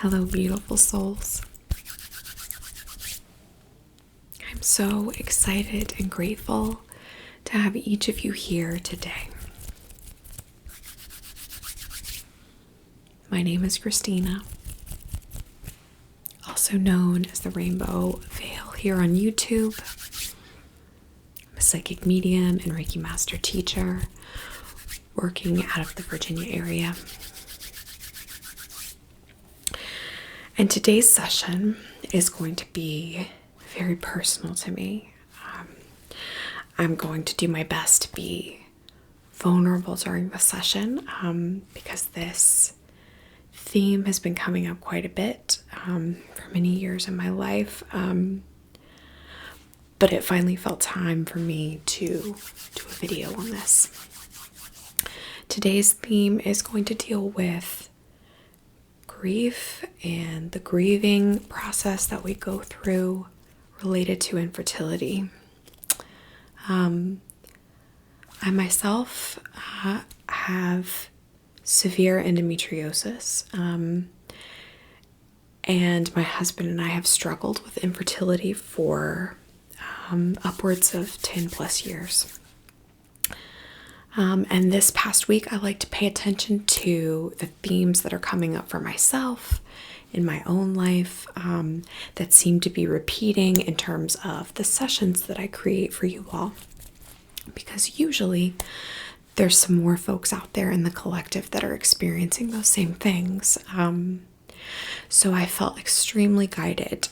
Hello, beautiful souls. I'm so excited and grateful to have each of you here today. My name is Christina, also known as the Rainbow Veil here on YouTube. I'm a psychic medium and Reiki master teacher working out of the Virginia area. And today's session is going to be very personal to me. I'm going to do my best to be vulnerable during the session because this theme has been coming up quite a bit for many years in my life. But it finally felt time for me to do a video on this. Today's theme is going to deal with grief and the grieving process that we go through related to infertility. I myself have severe endometriosis, and my husband and I have struggled with infertility for upwards of 10 plus years. And this past week, I like to pay attention to the themes that are coming up for myself in my own life that seem to be repeating in terms of the sessions that I create for you all. Because usually there's some more folks out there in the collective that are experiencing those same things. So I felt extremely guided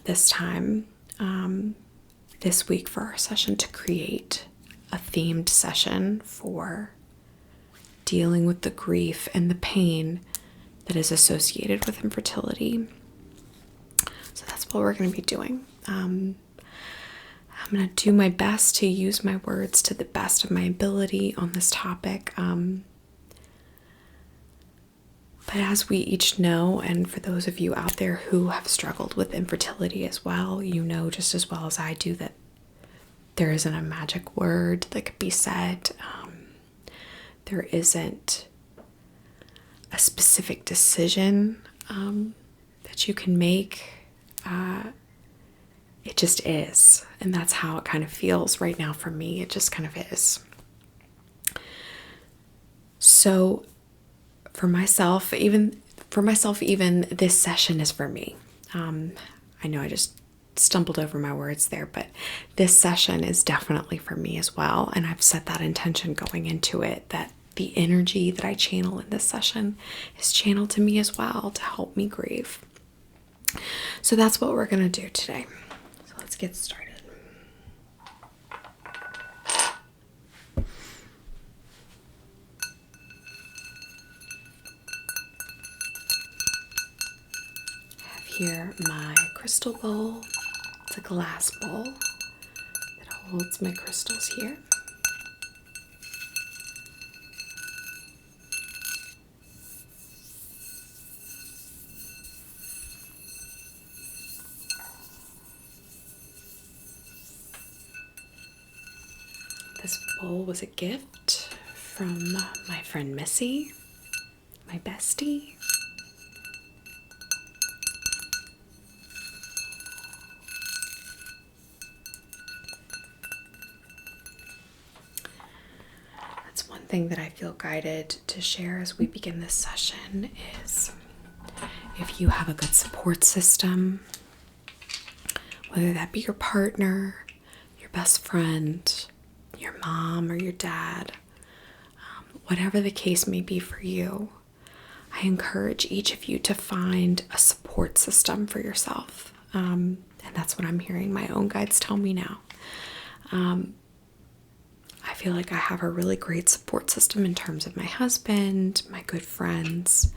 this time, this week for our session to create a themed session for dealing with the grief and the pain that is associated with infertility. So that's what we're going to be doing. I'm going to do my best to use my words to the best of my ability on this topic. But as we each know, and for those of you out there who have struggled with infertility as well, you know just as well as I do that there isn't a magic word that could be said. There isn't a specific decision that you can make. It just is. And that's how it kind of feels right now for me. It just kind of is. So for myself, even this session is for me. I know I just stumbled over my words there, but this session is definitely for me as well. And I've set that intention going into it, that the energy that I channel in this session is channeled to me as well to help me grieve. So that's what we're going to do today. So let's get started. I have here my crystal bowl. It's a glass bowl that holds my crystals here. This bowl was a gift from my friend Missy, my bestie. That's one thing that I feel guided to share as we begin this session is if you have a good support system, whether that be your partner, your best friend, your mom or your dad, whatever the case may be for you, I encourage each of you to find a support system for yourself. And that's what I'm hearing my own guides tell me now. I feel like I have a really great support system in terms of my husband, my good friends.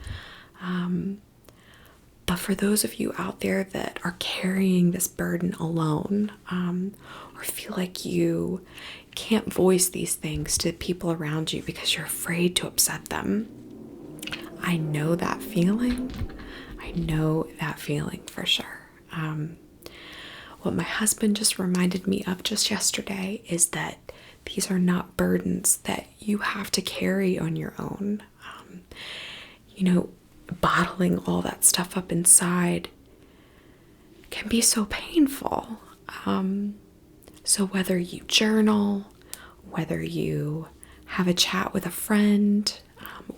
But for those of you out there that are carrying this burden alone, or feel like you can't voice these things to people around you because you're afraid to upset them, I know that feeling. I know that feeling for sure. What my husband just reminded me of just yesterday is that these are not burdens that you have to carry on your own. bottling all that stuff up inside can be so painful. So whether you journal, whether you have a chat with a friend,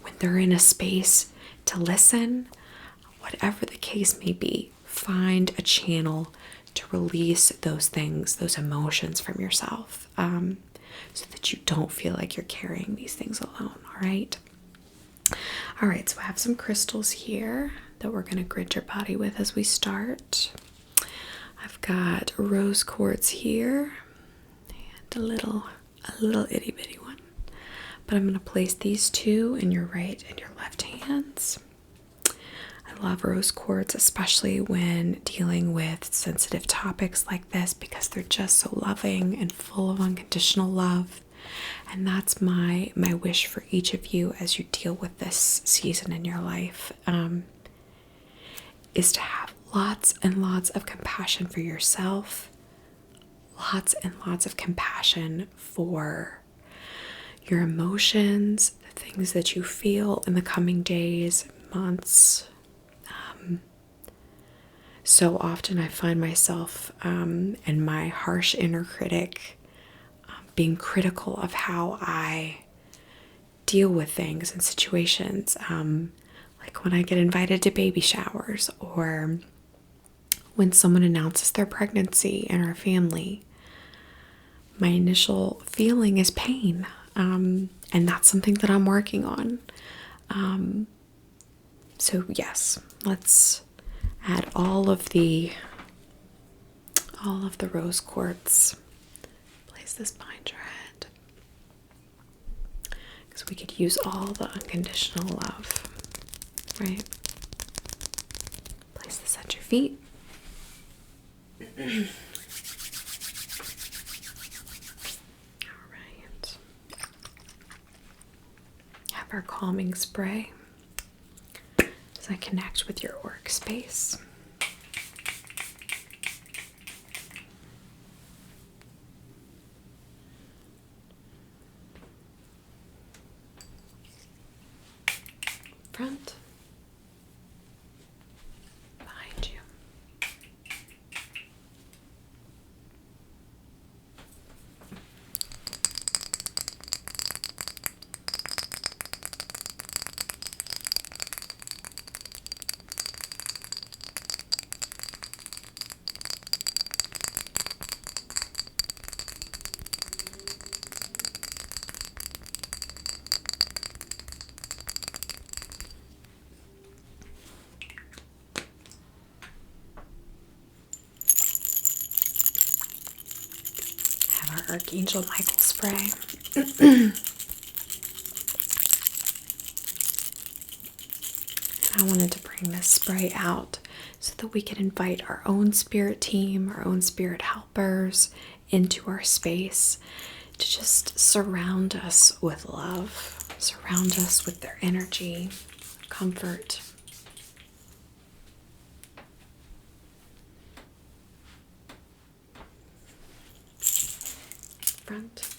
when they're in a space to listen, whatever the case may be, find a channel to release those things, those emotions from yourself, so that you don't feel like you're carrying these things alone, all right? All right, so I have some crystals here that we're going to grid your body with as we start. I've got rose quartz here and a little itty bitty one. But I'm going to place these two in your right and your left hands. I love rose quartz, especially when dealing with sensitive topics like this, because they're just so loving and full of unconditional love. And that's my wish for each of you as you deal with this season in your life, is to have lots and lots of compassion for yourself, lots and lots of compassion for your emotions, the things that you feel in the coming days, months. So often I find myself and my harsh inner critic being critical of how I deal with things and situations, like when I get invited to baby showers, or when someone announces their pregnancy in our family. My initial feeling is pain, and that's something that I'm working on. So yes, let's add all of the rose quartz. Place this behind your head, because we could use all the unconditional love, right? Place this at your feet. All right. Have our calming spray as I connect with your workspace. Front, behind you. Our Archangel Michael spray. I wanted to bring this spray out so that we can invite our own spirit team, our own spirit helpers into our space to just surround us with love, surround us with their energy, comfort. Front,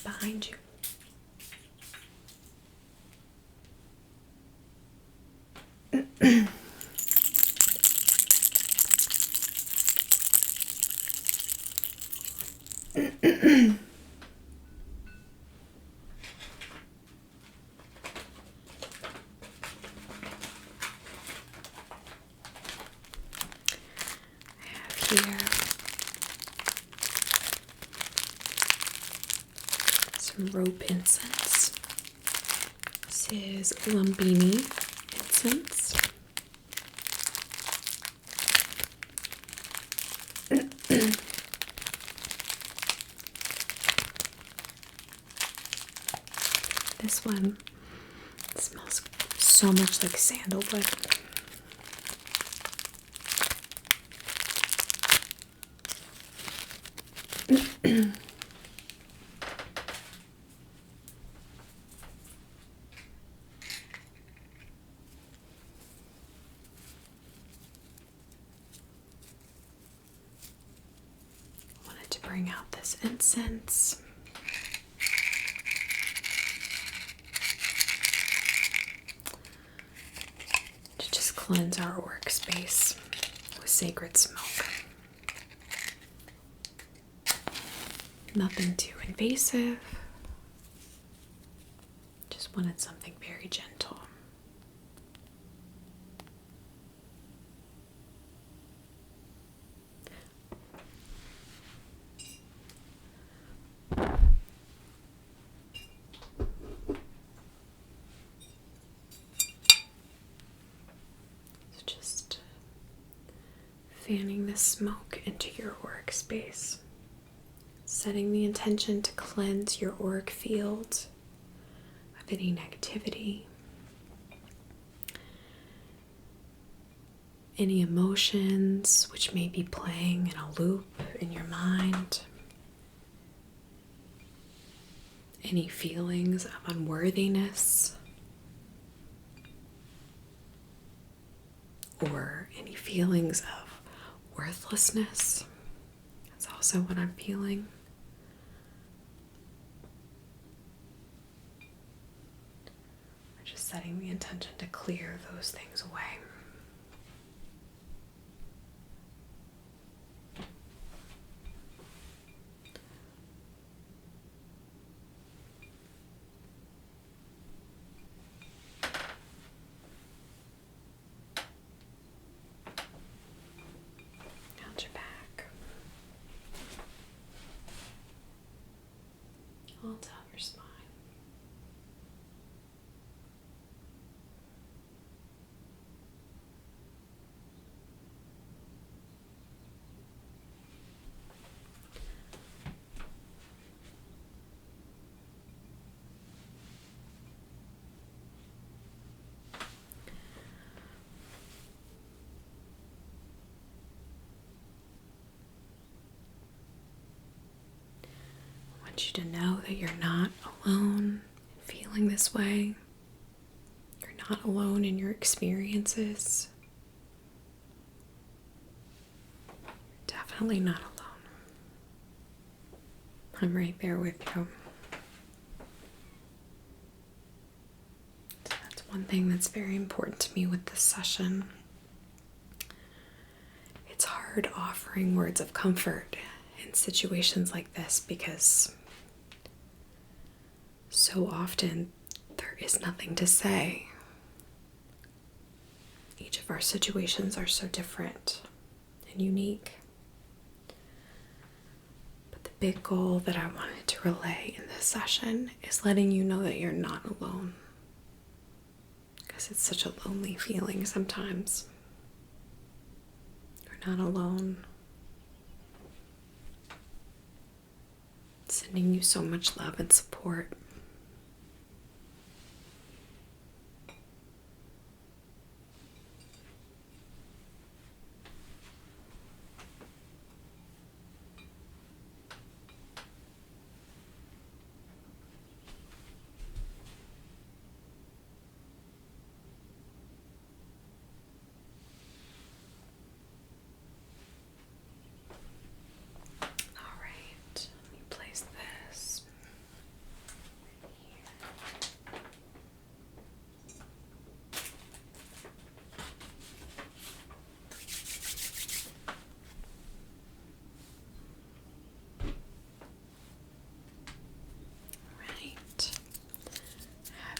behind you. Here some rope incense. This is Lumbini incense. This one smells so much like sandalwood. Wanted to bring out this incense. cleanse our workspace with sacred smoke. Nothing too invasive. Just wanted something very gentle. So just fanning the smoke into your workspace. Setting the intention to cleanse your auric field of any negativity, any emotions which may be playing in a loop in your mind, any feelings of unworthiness, or any feelings of worthlessness. That's also what I'm feeling. Setting the intention to clear those things away. Out your back. All down your spine. I want you to know that you're not alone in feeling this way. You're not alone in your experiences. You're definitely not alone. I'm right there with you. So that's one thing that's very important to me with this session. It's hard offering words of comfort in situations like this because so often there is nothing to say. Each of our situations are so different and unique. But the big goal that I wanted to relay in this session is letting you know that you're not alone. Because it's such a lonely feeling sometimes. You're not alone. Sending you so much love and support.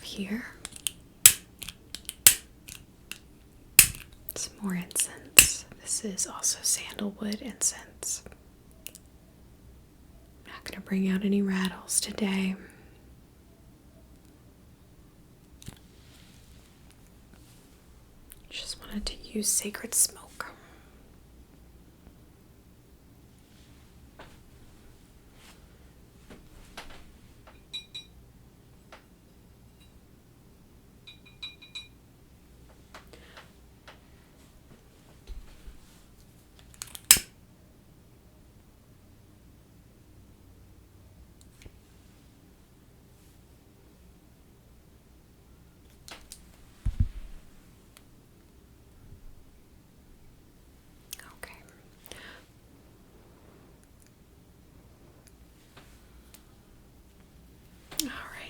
Here, some more incense. This is also sandalwood incense. I'm not going to bring out any rattles today. Just wanted to use sacred smoke.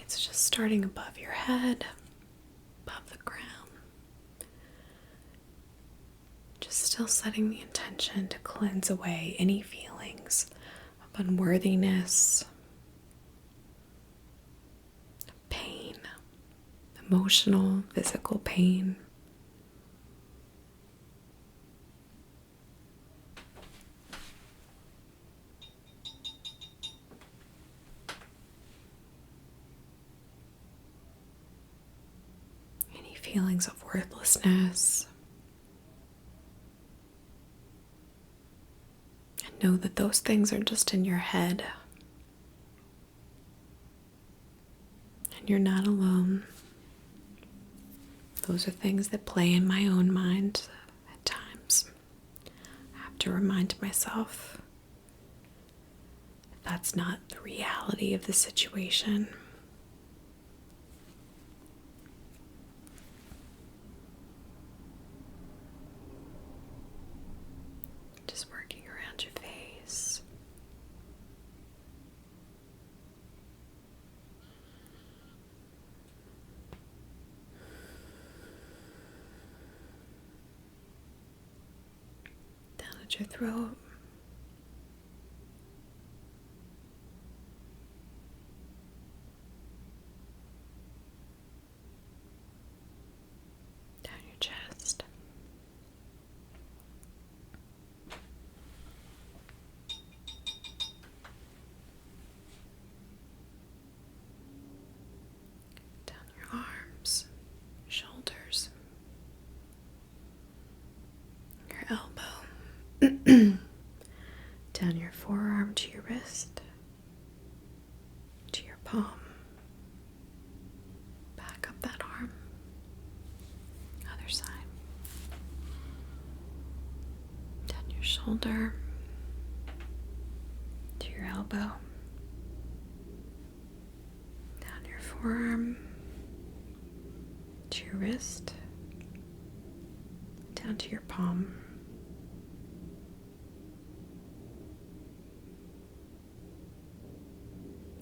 It's just starting above your head, above the ground, Still setting the intention to cleanse away any feelings of unworthiness, pain, emotional, physical pain. Any feelings of worthlessness. And know that those things are just in your head. And you're not alone. Those are things that play in my own mind at times. I have to remind myself that that's not the reality of the situation. Just working around your face. Down at your throat. Down your chest. Down your arms, shoulders, your elbow, down your forearm to your wrist, to your palm, back up that arm, other side, down your shoulder, to your elbow, down your forearm, to your wrist, down to your palm.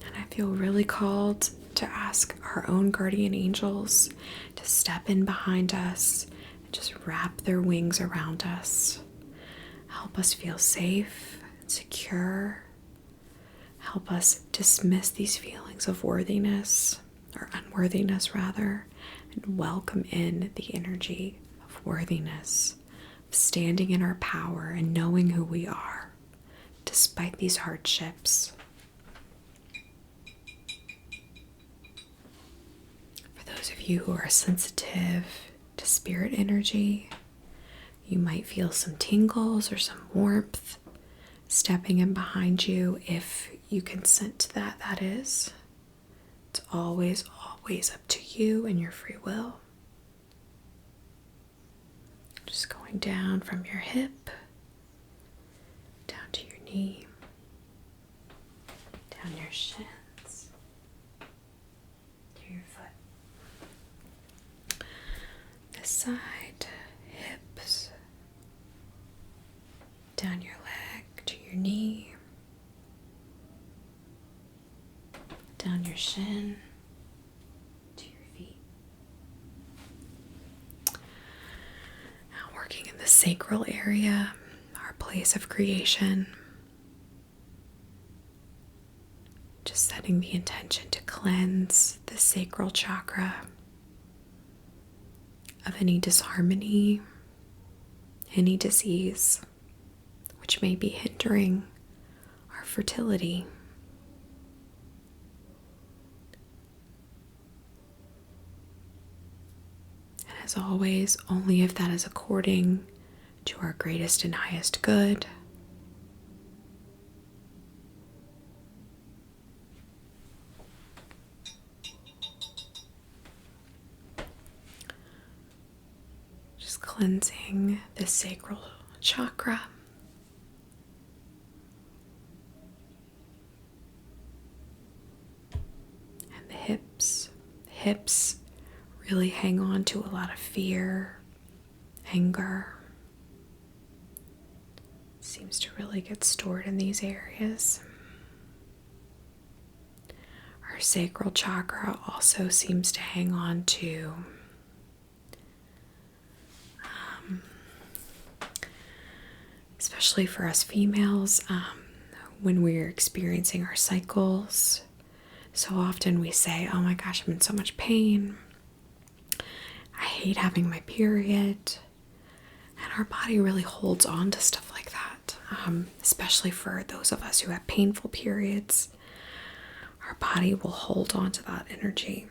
And I feel really called to ask our own guardian angels to step in behind us and just wrap their wings around us. Help us feel safe and secure. Help us dismiss these feelings of worthiness, or unworthiness rather, and welcome in the energy of worthiness, of standing in our power and knowing who we are, despite these hardships. For those of you who are sensitive to spirit energy, you might feel some tingles or some warmth stepping in behind you. If you consent to that, that is. It's always up to you and your free will. Just going down from your hip, down to your knee, down your shins, to your foot. This side, hips, down your leg to your knee, down your shin, to your feet. Now working in the sacral area, our place of creation. Just setting the intention to cleanse the sacral chakra of any disharmony, any disease which may be hindering our fertility. And as always, only if that is according to our greatest and highest good. Just cleansing the sacral chakra. And the hips. The hips really hang on to a lot of fear, anger. It seems to really get stored in these areas. Our sacral chakra also seems to hang on to especially for us females, when we're experiencing our cycles. So often we say, oh my gosh, I'm in so much pain. I hate having my period. And our body really holds on to stuff like that, especially for those of us who have painful periods. Our body will hold on to that energy.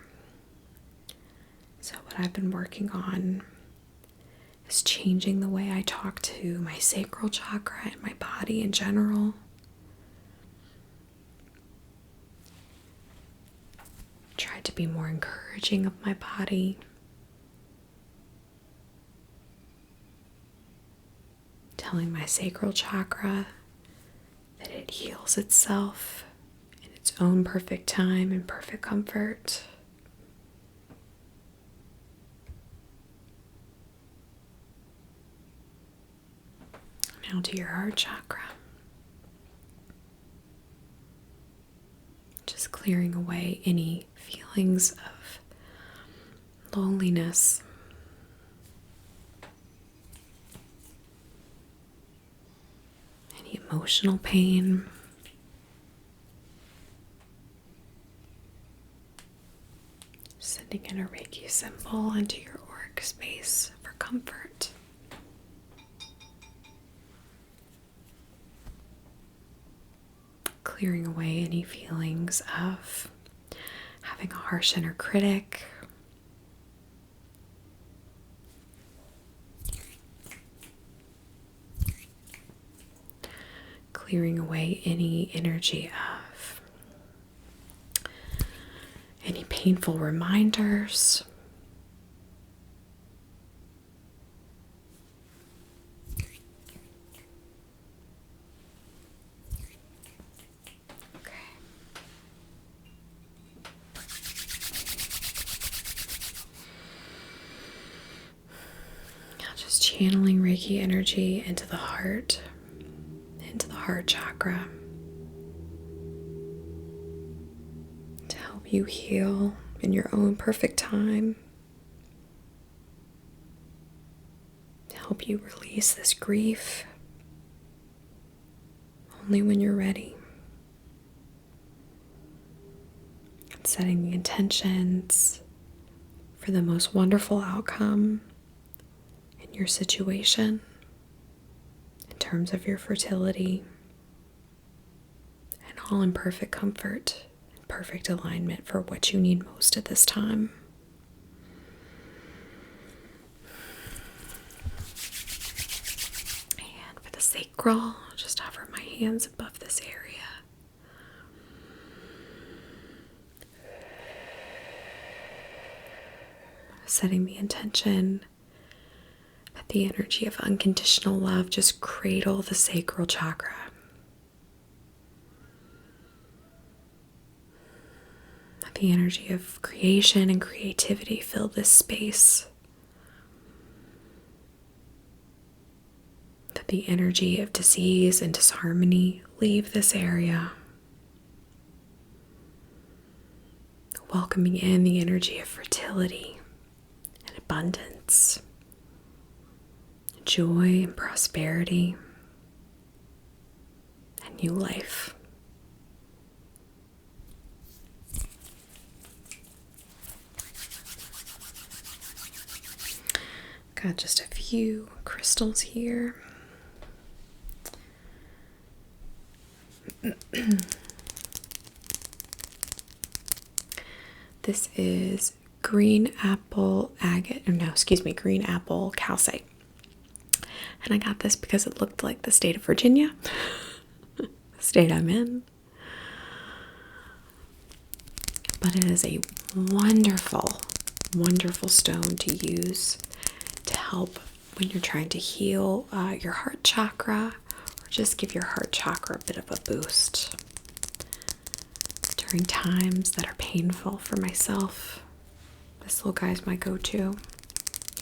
So what I've been working on is changing the way I talk to my sacral chakra and my body in general. Try to be more encouraging of my body. Telling my sacral chakra that it heals itself in its own perfect time and perfect comfort. Now to your heart chakra. Just clearing away any feelings of loneliness. Any emotional pain. Sending in a Reiki symbol into your auric space for comfort. Clearing away any feelings of having a harsh inner critic. Clearing away any energy of any painful reminders. Channeling Reiki energy into the heart chakra to help you heal in your own perfect time, to help you release this grief only when you're ready. And setting the intentions for the most wonderful outcome in your situation, in terms of your fertility, and all in perfect comfort and perfect alignment for what you need most at this time. And for the sacral, just hover my hands above this area. Setting the intention that the energy of unconditional love just cradle the sacral chakra. That the energy of creation and creativity fill this space. That the energy of disease and disharmony leave this area. Welcoming in the energy of fertility and abundance, joy and prosperity, and new life. Got just a few crystals here. This is green apple calcite. And I got this because it looked like the state of Virginia, the state I'm in. But it is a wonderful, wonderful stone to use to help when you're trying to heal your heart chakra, or just give your heart chakra a bit of a boost during times that are painful. For myself, this little guy's my go-to.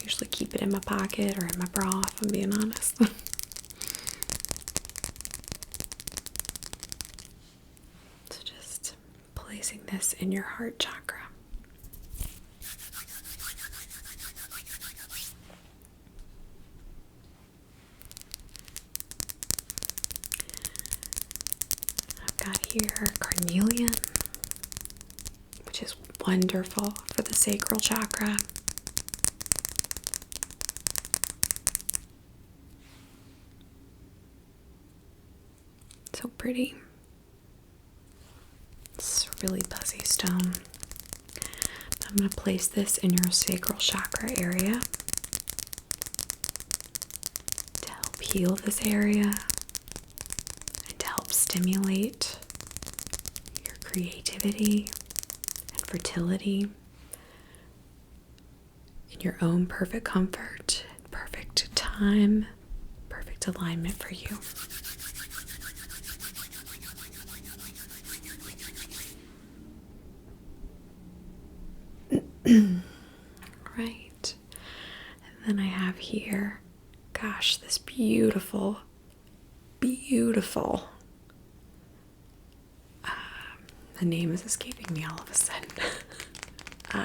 Usually keep it in my pocket or in my bra, if I'm being honest. So just placing this in your heart chakra. here carnelian, which is wonderful for the sacral chakra. So pretty. It's a really buzzy stone. I'm going to place this in your sacral chakra area to help heal this area and to help stimulate your creativity and fertility in your own perfect comfort, perfect time, perfect alignment for you. Right. And then I have here, gosh, this beautiful, beautiful, the name is escaping me all of a sudden. You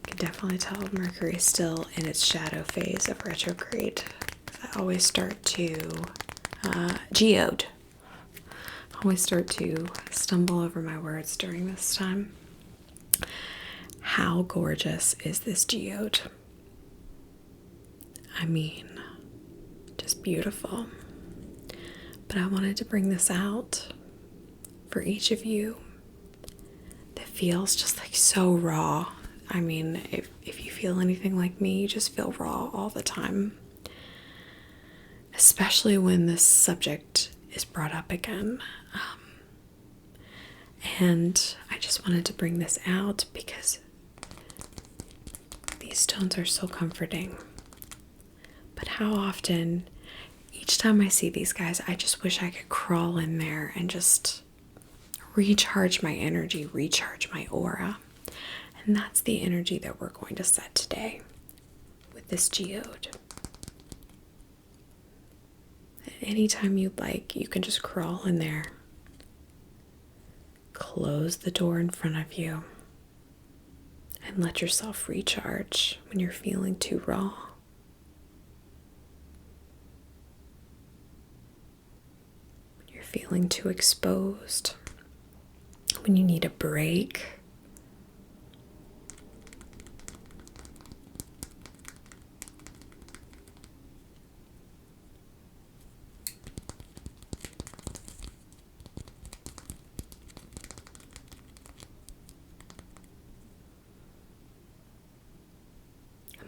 can definitely tell Mercury is still in its shadow phase of retrograde. I always start to, geode. I always start to stumble over my words during this time. How gorgeous is this geode? I mean, just beautiful. But I wanted to bring this out for each of you that feels just like so raw. I mean, if you feel anything like me, you just feel raw all the time. Especially when this subject is brought up again. And I just wanted to bring this out because these stones are so comforting. But how often, each time I see these guys, I just wish I could crawl in there and just recharge my energy, recharge my aura. And that's the energy that we're going to set today with this geode. Anytime you'd like, you can just crawl in there. Close the door in front of you and let yourself recharge when you're feeling too raw. When you're feeling too exposed. When you need a break.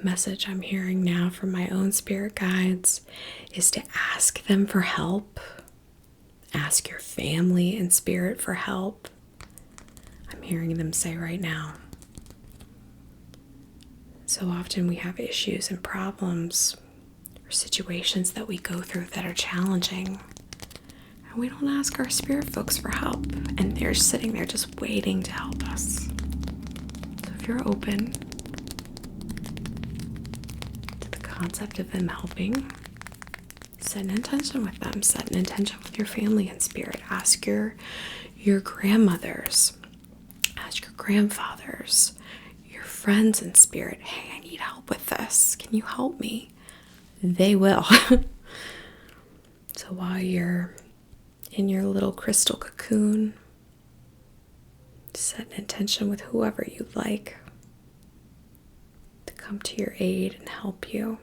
Message I'm hearing now from my own spirit guides is to ask them for help. Ask your family and spirit for help. I'm hearing them say right now. So often we have issues and problems or situations that we go through that are challenging. And we don't ask our spirit folks for help. And they're sitting there just waiting to help us. So if you're open concept of them helping, set an intention with them, set an intention with your family and spirit. Ask your grandmothers, ask your grandfathers, your friends in spirit, hey, I need help with this, can you help me? They will. So while you're in your little crystal cocoon, set an intention with whoever you'd like to come to your aid and help you.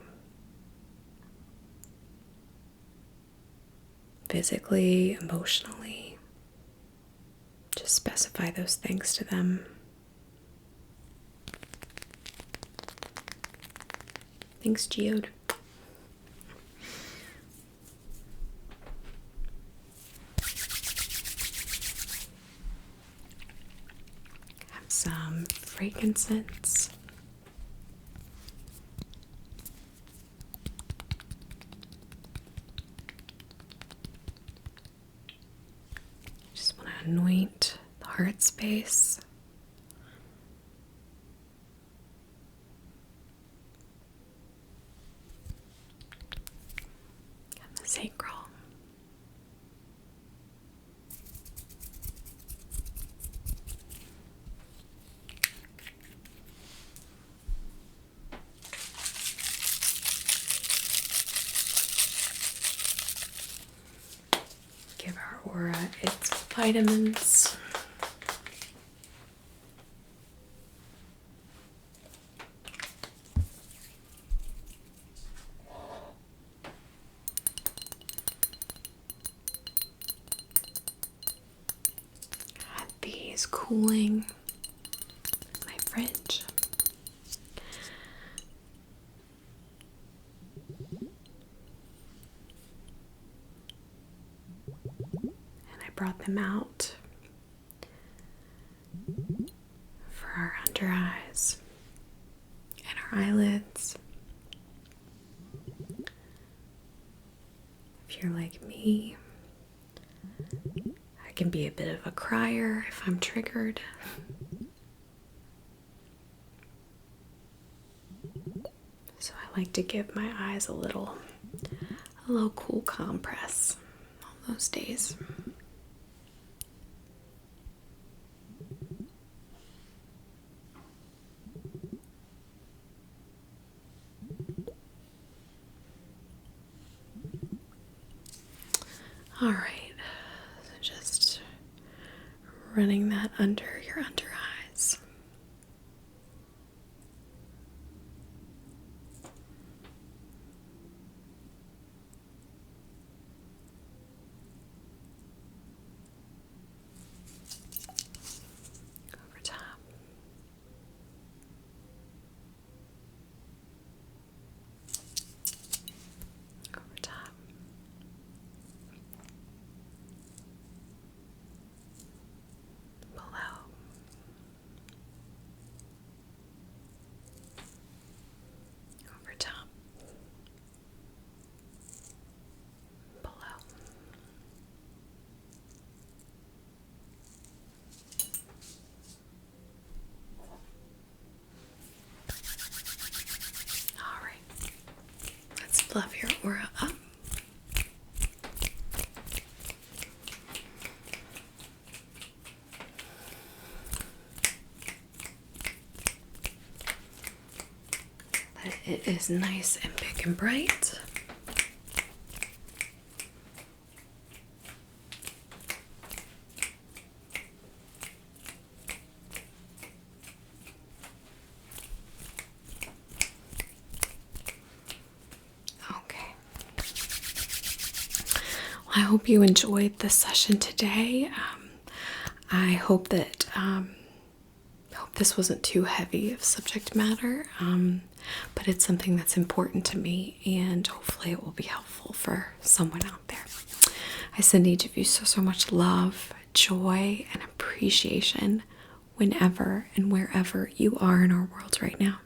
Physically, emotionally. Just specify those things to them. Thanks, Geode. Have some frankincense. Anoint the heart space. And the sacral. aura, it's vitamins. Got these cooling in my fridge. Brought them out for our under eyes and our eyelids. If you're like me, I can be a bit of a crier if I'm triggered. So I like to give my eyes a little cool compress on those days. All right, so just running that under your under eyes. Over top. Over top. Fluff your aura up. That it is nice and big and bright. I hope you enjoyed this session today. I hope that this wasn't too heavy of subject matter, but it's something that's important to me, and hopefully it will be helpful for someone out there. I send each of you so much love, joy, and appreciation whenever and wherever you are in our world right now.